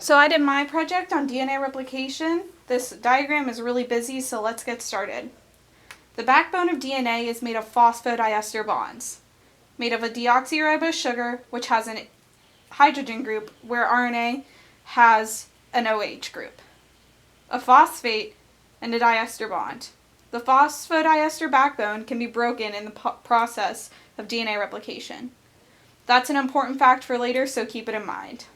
So I did my project on DNA replication. This diagram is really busy, so let's get started. The backbone of DNA is made of phosphodiester bonds, made of a deoxyribose sugar, which has a hydrogen group, where RNA has an OH group, a phosphate, and a diester bond. The phosphodiester backbone can be broken in the process of DNA replication. That's an important fact for later, so keep it in mind.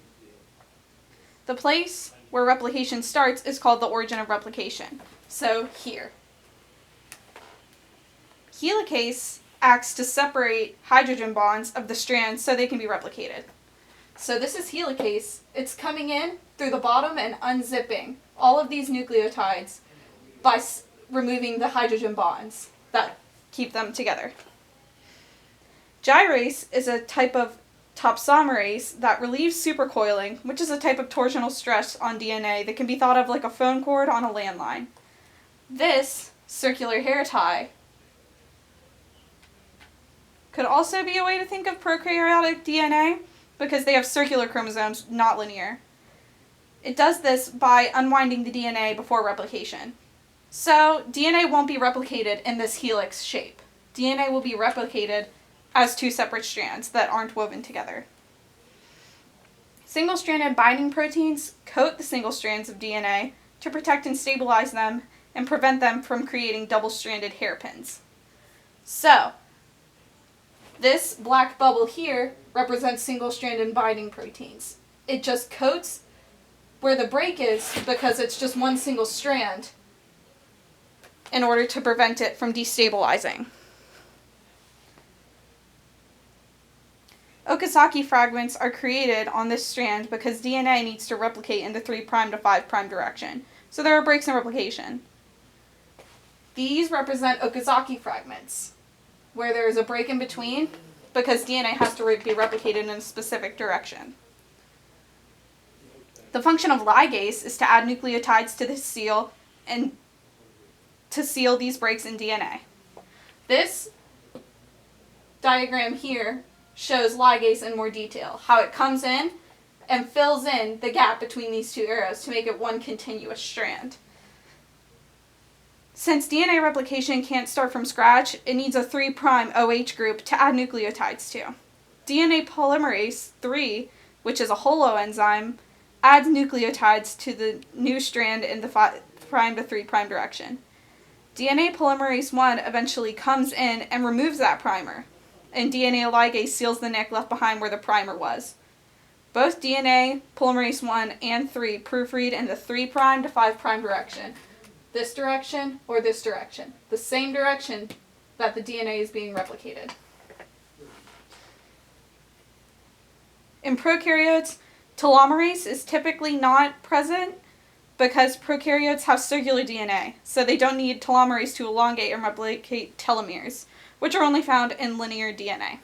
The place where replication starts is called the origin of replication. So here. Helicase acts to separate hydrogen bonds of the strands so they can be replicated. So this is helicase. It's coming in through the bottom and unzipping all of these nucleotides by removing the hydrogen bonds that keep them together. Gyrase is a type of topsomerase that relieves supercoiling, which is a type of torsional stress on DNA that can be thought of like a phone cord on a landline. This circular hair tie could also be a way to think of prokaryotic DNA because they have circular chromosomes, not linear. It does this by unwinding the DNA before replication. So DNA won't be replicated in this helix shape. DNA will be replicated as two separate strands that aren't woven together. Single-stranded binding proteins coat the single strands of DNA to protect and stabilize them and prevent them from creating double-stranded hairpins. So, this black bubble here represents single-stranded binding proteins. It just coats where the break is because it's just one single strand in order to prevent it from destabilizing. Okazaki fragments are created on this strand because DNA needs to replicate in the 3' to 5' direction. So there are breaks in replication. These represent Okazaki fragments, where there is a break in between because DNA has to be replicated in a specific direction. The function of ligase is to add nucleotides to the seal and to seal these breaks in DNA. This diagram here shows ligase in more detail, how it comes in and fills in the gap between these two arrows to make it one continuous strand. Since DNA replication can't start from scratch, it needs a 3' OH group to add nucleotides to. DNA polymerase III, which is a holoenzyme, adds nucleotides to the new strand in the 5' to 3' direction. DNA polymerase I eventually comes in and removes that primer, and DNA ligase seals the nick left behind where the primer was. Both DNA polymerase I and III proofread in the 3' to 5' direction. This direction or this direction. The same direction that the DNA is being replicated. In prokaryotes, telomerase is typically not present because prokaryotes have circular DNA, so they don't need telomerase to elongate and replicate telomeres, which are only found in linear DNA.